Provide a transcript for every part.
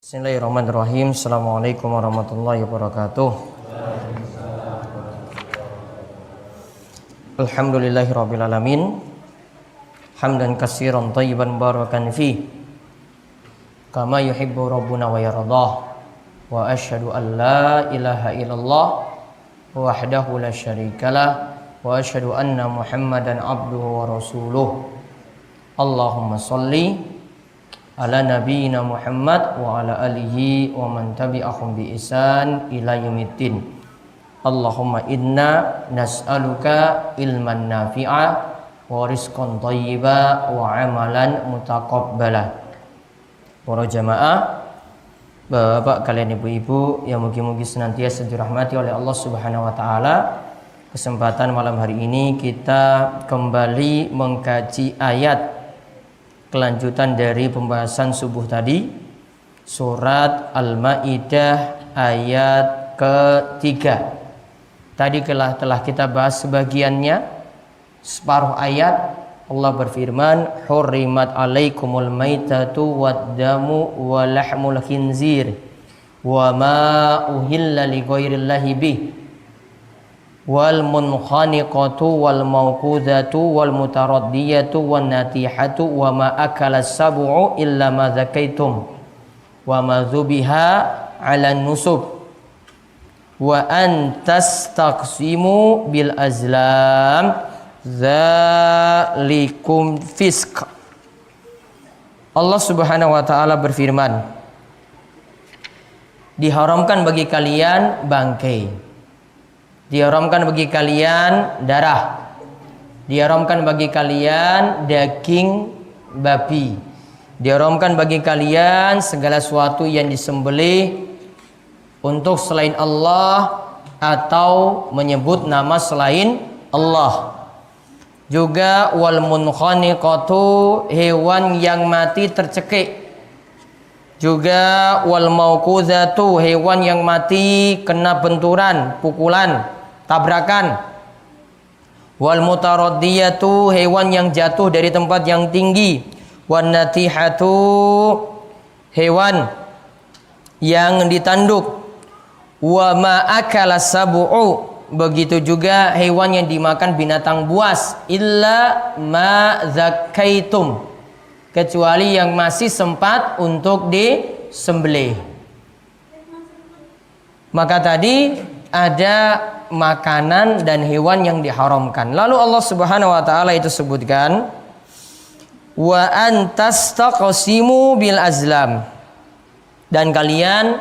Bismillahirrahmanirrahim. Assalamualaikum warahmatullahi wabarakatuh. Alhamdulillahirabbil alamin. Hamdan katsiran thayyiban barakan fi. Kama yuhibbu rabbuna wa yardah. Wa asyhadu an la ilaha illallah wahdahu la syarikalah wa asyhadu anna Muhammadan abduhu wa rasuluh. Allahumma shalli ala nabiyyina Muhammad wa ala alihi wa man tabi'ahum bi ihsan ila yaumiddin. Allahumma inna nas'aluka ilman nafi'a wa rizqan thayyiba wa amalan mutaqabbala. Para jamaah, Bapak kalian ibu-ibu yang mungkin senantiasa dirahmati oleh Allah Subhanahu wa taala. Kesempatan malam hari ini kita kembali mengkaji ayat kelanjutan dari pembahasan subuh tadi, surat Al-Maidah ayat ketiga. Tadi telah kita bahas sebagiannya, separuh ayat. Allah berfirman, hurrimat alaikumul maitatu wad-damu wa lahmul khinzir wa ma uhilla li ghairillahi bih wal munkhaniqatu wal mawqudatu wal mutaraddiyatu wan natihatu wa ma akala sab'u illa ma zakaitum wa ma dzubiha 'ala nusub wa an tastaqsimu bil azlam dzalikum fisq. Allah Subhanahu wa taala berfirman, diharamkan bagi kalian bangkai, diharamkan bagi kalian darah, diharamkan bagi kalian daging babi, diharamkan bagi kalian segala sesuatu yang disembelih untuk selain Allah atau menyebut nama selain Allah. Juga wal munkhaniqatu, hewan yang mati tercekik. Juga wal mauqudatu, hewan yang mati kena benturan, pukulan, tabrakan. Wal mutaraddiyatu, hewan yang jatuh dari tempat yang tinggi. Wan natihatu, hewan yang ditanduk. Wa ma akala sab'u, begitu juga hewan yang dimakan binatang buas. Illa ma zakaitum, kecuali yang masih sempat untuk disembelih. Maka tadi ada makanan dan hewan yang diharamkan. Lalu Allah Subhanahu wa taala itu sebutkan, wa antastaqsimu bil azlam, dan kalian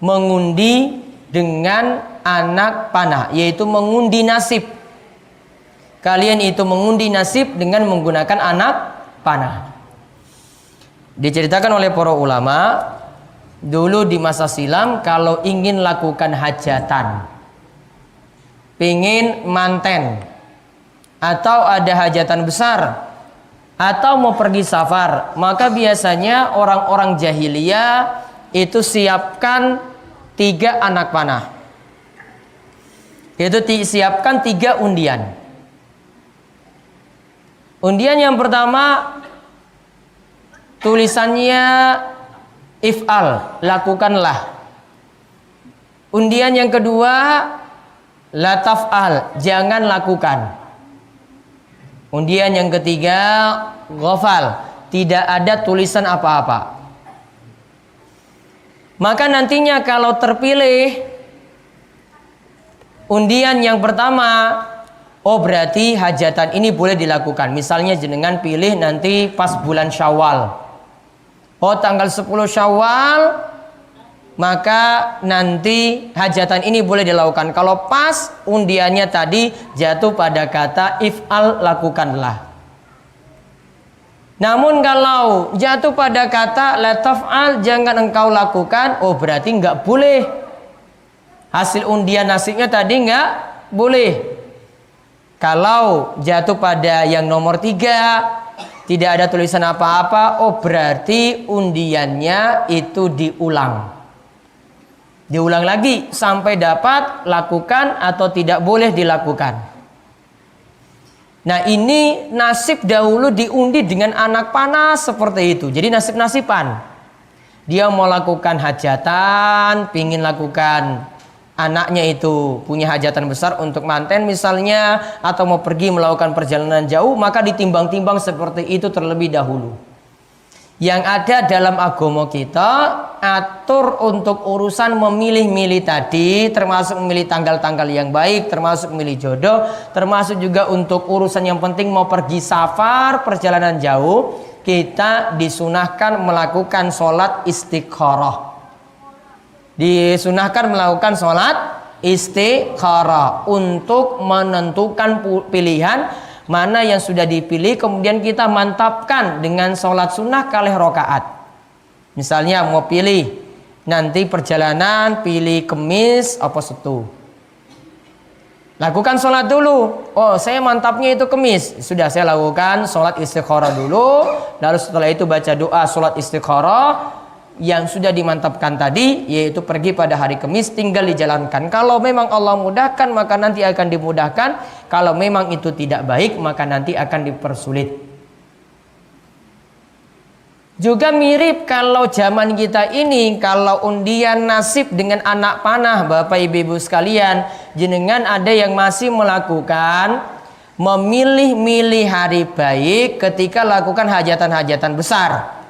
mengundi dengan anak panah, yaitu mengundi nasib. Kalian itu mengundi nasib dengan menggunakan anak panah. Diceritakan oleh para ulama, dulu di masa silam kalau ingin lakukan hajatan, pingin manten, atau ada hajatan besar, atau mau pergi safar, maka biasanya orang-orang jahiliyah itu siapkan 3 anak panah. Itu siapkan 3 undian. Undian yang pertama tulisannya if'al, lakukanlah. Undian yang kedua la taf'al, jangan lakukan. Undian yang ketiga ghafal, tidak ada tulisan apa-apa. Maka nantinya kalau terpilih undian yang pertama, oh berarti hajatan ini boleh dilakukan. Misalnya jenengan pilih nanti pas bulan Syawal. Oh tanggal 10 Syawal, maka nanti hajatan ini boleh dilakukan. Kalau pas undiannya tadi jatuh pada kata if'al, lakukanlah. Namun kalau jatuh pada kata la taf'al, jangan engkau lakukan, oh berarti enggak boleh. Hasil undian nasibnya tadi enggak boleh. Kalau jatuh pada yang nomor 3, tidak ada tulisan apa-apa, oh berarti undiannya itu diulang. Diulang lagi sampai dapat lakukan atau tidak boleh dilakukan. Nah ini nasib dahulu diundi dengan anak panah seperti itu. Jadi nasib-nasiban. Dia mau lakukan hajatan, pingin lakukan, anaknya itu punya hajatan besar untuk manten misalnya, atau mau pergi melakukan perjalanan jauh, maka ditimbang-timbang seperti itu terlebih dahulu. Yang ada dalam agama kita atur untuk urusan memilih-milih tadi, termasuk memilih tanggal-tanggal yang baik, termasuk memilih jodoh, termasuk juga untuk urusan yang penting mau pergi safar, perjalanan jauh, kita disunahkan melakukan sholat istikharah. Disunahkan melakukan sholat istikharah untuk menentukan pilihan mana yang sudah dipilih, kemudian kita mantapkan dengan sholat sunnah kalih rokaat. Misalnya mau pilih nanti perjalanan, pilih kemis apa setu, lakukan sholat dulu. Oh saya mantapnya itu kemis, sudah saya lakukan sholat istikharah dulu, lalu setelah itu baca doa sholat istikharah yang sudah dimantapkan tadi, yaitu pergi pada hari Kamis, tinggal dijalankan. Kalau memang Allah mudahkan maka nanti akan dimudahkan, kalau memang itu tidak baik maka nanti akan dipersulit. Juga mirip kalau zaman kita ini, kalau undian nasib dengan anak panah, Bapak Ibu sekalian, jenengan ada yang masih melakukan memilih-milih hari baik ketika lakukan hajatan-hajatan besar.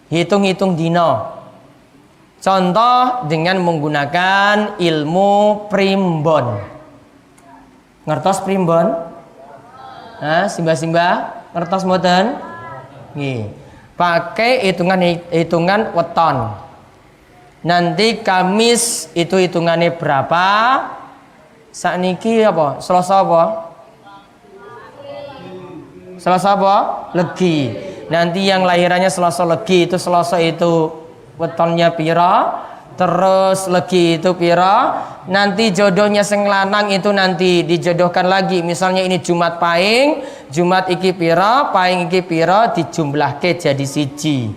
Hitung-hitung dino. Contoh dengan menggunakan ilmu primbon. Ngertos primbon? Nah, simba-simba ngertos mboten? Nggih. Pakai hitungan weton. Nanti Kamis itu hitungannya berapa? Sakniki apa? Selasa apa? Selasa apa? Legi. Nanti yang lahirannya Selasa Legi itu Selasa itu wetonnya pira, terus Legi itu pira. Nanti jodohnya sing lanang itu nanti dijodohkan lagi. Misalnya ini Jumat Paing, Jumat iki pira, Paing iki pira, dijumlahke jadi siji.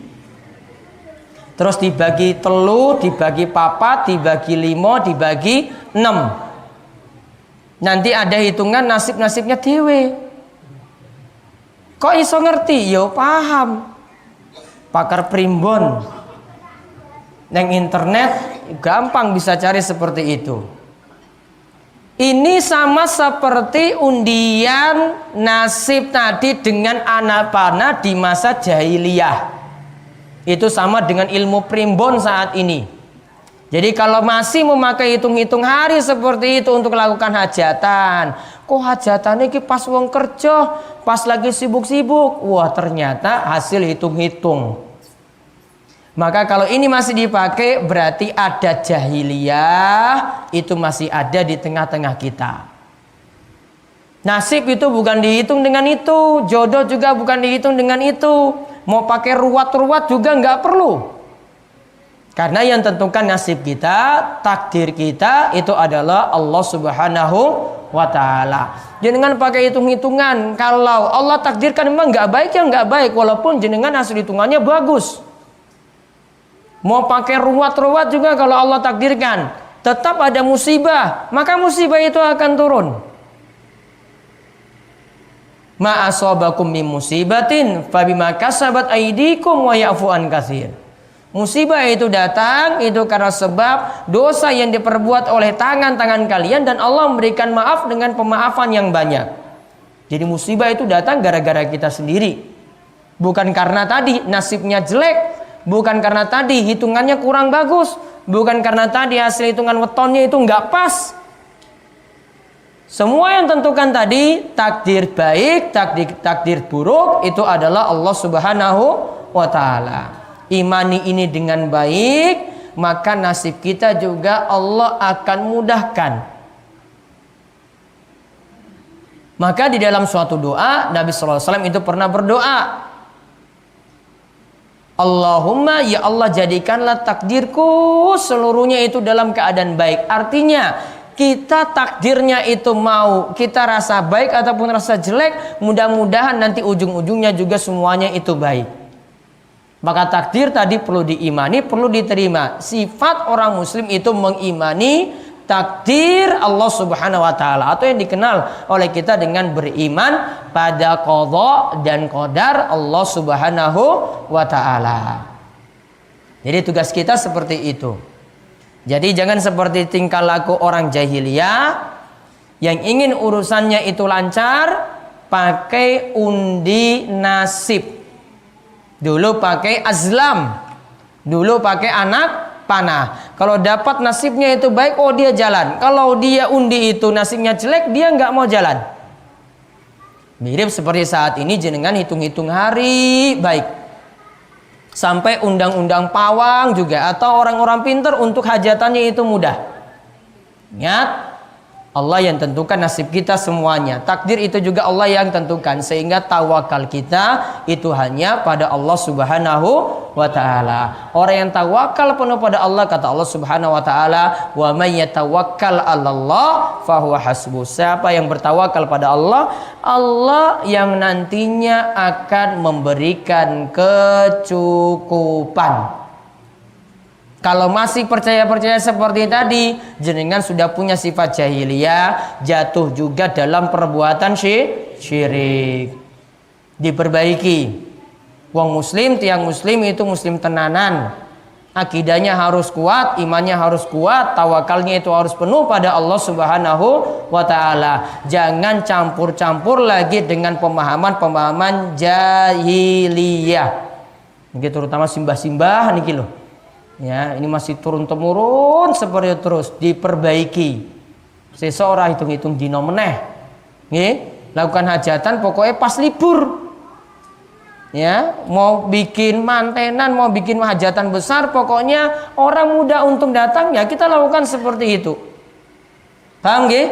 Terus dibagi telu, dibagi papat, dibagi limo, dibagi 6. Nanti ada hitungan nasib-nasibnya dewe. Kok iso ngerti? Yo paham. Pakar primbon neng internet gampang bisa cari seperti itu. Ini sama seperti undian nasib tadi dengan anak panah di masa jahiliyah. Itu sama dengan ilmu primbon saat ini. Jadi kalau masih memakai hitung-hitung hari seperti itu untuk melakukan hajatan, kok hajatannya ki pas wong kerja, pas lagi sibuk-sibuk, wah ternyata hasil hitung-hitung. Maka kalau ini masih dipakai berarti ada jahiliyah, itu masih ada di tengah-tengah kita. Nasib itu bukan dihitung dengan itu, jodoh juga bukan dihitung dengan itu, mau pakai ruwat-ruwat juga nggak perlu. Karena yang tentukan nasib kita, takdir kita itu adalah Allah Subhanahu wa ta'ala. Jenengan pakai hitung-hitungan, kalau Allah takdirkan memang nggak baik ya nggak baik, walaupun jenengan hasil hitungannya bagus. Mau pakai ruwat-ruwat juga kalau Allah takdirkan tetap ada musibah, maka musibah itu akan turun. Ma asabakum min musibatin fabima kasabat aydikum wa ya'fu an katsir. Musibah itu datang itu karena sebab dosa yang diperbuat oleh tangan-tangan kalian, dan Allah memberikan maaf dengan pemaafan yang banyak. Jadi musibah itu datang gara-gara kita sendiri. Bukan karena tadi nasibnya jelek, bukan karena tadi hitungannya kurang bagus, bukan karena tadi hasil hitungan wetonnya itu nggak pas. Semua yang tentukan tadi, takdir baik, takdir buruk, itu adalah Allah Subhanahu wa ta'ala. Imani ini dengan baik, maka nasib kita juga Allah akan mudahkan. Maka di dalam suatu doa, Nabi SAW itu pernah berdoa, Allahumma ya Allah jadikanlah takdirku seluruhnya itu dalam keadaan baik. Artinya kita takdirnya itu mau kita rasa baik ataupun rasa jelek, mudah-mudahan nanti ujung-ujungnya juga semuanya itu baik. Maka takdir tadi perlu diimani, perlu diterima. Sifat orang muslim itu mengimani takdir Allah Subhanahu wa taala, atau yang dikenal oleh kita dengan beriman pada qadha dan qadar Allah Subhanahu wa taala. Jadi tugas kita seperti itu. Jadi jangan seperti tingkah laku orang jahiliyah yang ingin urusannya itu lancar pakai undi nasib. Dulu pakai azlam, dulu pakai anak panah. Kalau dapat nasibnya itu baik, oh dia jalan. Kalau dia undi itu nasibnya jelek, dia nggak mau jalan. Mirip seperti saat ini jenengan hitung-hitung hari baik. Sampai undang-undang pawang juga, atau orang-orang pintar untuk hajatannya itu mudah. Ingat, Allah yang tentukan nasib kita semuanya. Takdir itu juga Allah yang tentukan, sehingga tawakal kita itu hanya pada Allah Subhanahu wa taala. Orang yang tawakal penuh pada Allah, kata Allah Subhanahu wa taala, "Wa may yatawakkal 'alallah fahuwa hasbuh." Siapa yang bertawakal pada Allah, Allah yang nantinya akan memberikan kecukupan. Kalau masih percaya-percaya seperti tadi, jenengan sudah punya sifat jahiliyah, jatuh juga dalam perbuatan syirik. Diperbaiki. Wong muslim, tiang muslim itu muslim tenanan. Akidahnya harus kuat, imannya harus kuat, tawakalnya itu harus penuh pada Allah Subhanahu wa taala. Jangan campur-campur lagi dengan pemahaman-pemahaman jahiliyah. Ini terutama simbah-simbah niki loh. Ya, ini masih turun temurun seperti itu, terus diperbaiki. Seseorang hitung-hitung dino meneh. Nggih, lakukan hajatan pokoknya pas libur. Ya, mau bikin mantenan, mau bikin hajatan besar, pokoknya orang muda untuk datang, ya kita lakukan seperti itu. Paham nggih?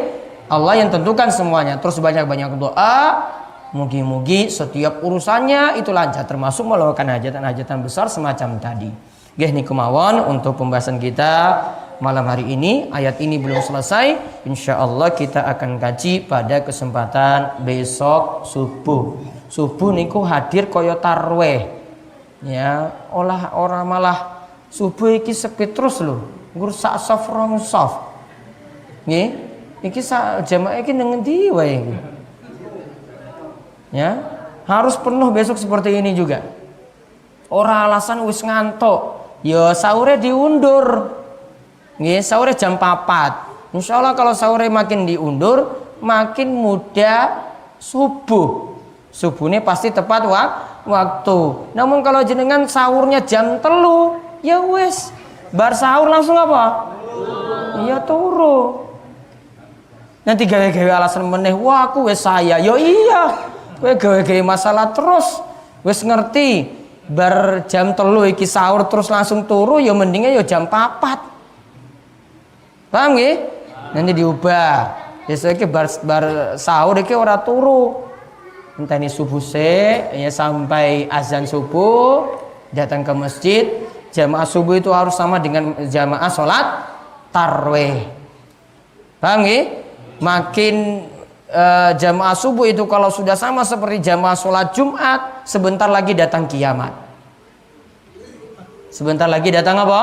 Allah yang tentukan semuanya. Terus banyak-banyak doa, mugi-mugi setiap urusannya itu lancar, termasuk melakukan hajatan-hajatan besar semacam tadi. Nggih niku mawon untuk pembahasan kita malam hari ini. Ayat ini belum selesai. Insyaallah kita akan kaji pada kesempatan besok subuh. Subuh niku hadir kaya tarweh. Ya, orang malah subuh iki sepi terus lho. Nggur sak saf rong saf. Nggih, iki jamaah iki nang endi wae iki. Ya, harus penuh besok seperti ini juga. Ora alasan wis ngantuk. Ya sahurnya diundur. Nggih, sahurnya jam 4. Insyaallah kalau sahurnya makin diundur, makin mudah subuh. Subuhnya pasti tepat waktu. Namun kalau jenengan sahurnya jam 3, ya wes, bar sahur langsung apa? Iya turu. Nanti gawe-gawe alasan meneh, wah aku wes saya. Yo iya, kowe gawe-gawe masalah terus. Wes ngerti. Bar jam 3 iki sahur terus langsung turu, ya mendingnya ya jam 4. Paham nggih? Nanti diubah. Besok iki bar sahur iki ora turu. Enteni subuh ya sampai azan subuh, datang ke masjid. Jamaah subuh itu harus sama dengan jamaah sholat tarwih. Paham nggih? Makin jamaah subuh itu kalau sudah sama seperti jamaah sholat Jumat, sebentar lagi datang kiamat. Sebentar lagi datang apa?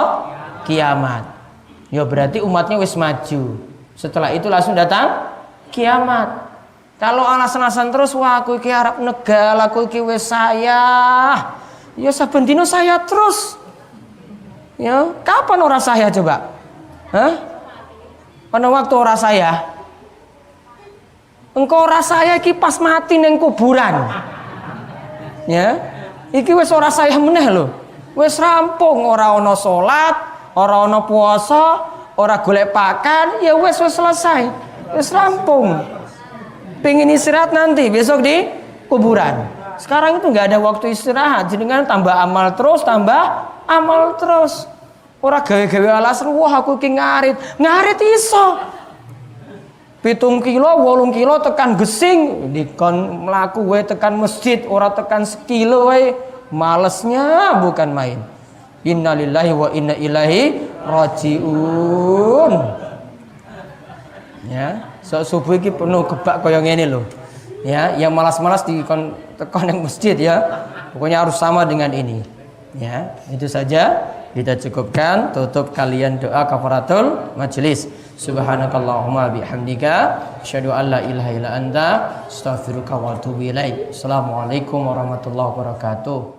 Kiamat. Ya berarti umatnya wis maju. Setelah itu langsung datang kiamat. Kalau alasan-alasan terus, wah aku iki arep negal, aku iki wis saya. Ya saben dino saya terus. Ya, kapan ora saya coba? Hah? Pada waktu ora saya? Engkau rasanya iki pas mati neng kuburan. Ya, iki wis ora saya meneh lho. Wis rampung, ora ono salat, ora ono puasa, ora golek pakan, ya wis selesai. Wis rampung. Pengen istirahat nanti besok di kuburan. Sekarang itu nggak ada waktu istirahat, jenengan tambah amal terus, tambah amal terus. Ora gawe-gawe alasan, wah aku iki ngarit iso. 7 kilo, 8 kilo tekan gesing, dikon melaku wae tekan masjid, ora tekan sekilo wae, malesnya bukan main. Innalillahi wa inna ilaihi rajiun. Ya, subuh iki penuh kebak kaya ngene lho. Ya, yang malas-malas dikon tekan yang masjid ya. Pokoknya harus sama dengan ini. Ya, itu saja. kita cukupkan, tutup kalian doa kafaratul majlis. Subhanakallahumma bihamdika asyhadu an la ilaha illa anta astaghfiruka wa atubu ilaik. Assalamualaikum warahmatullahi wabarakatuh.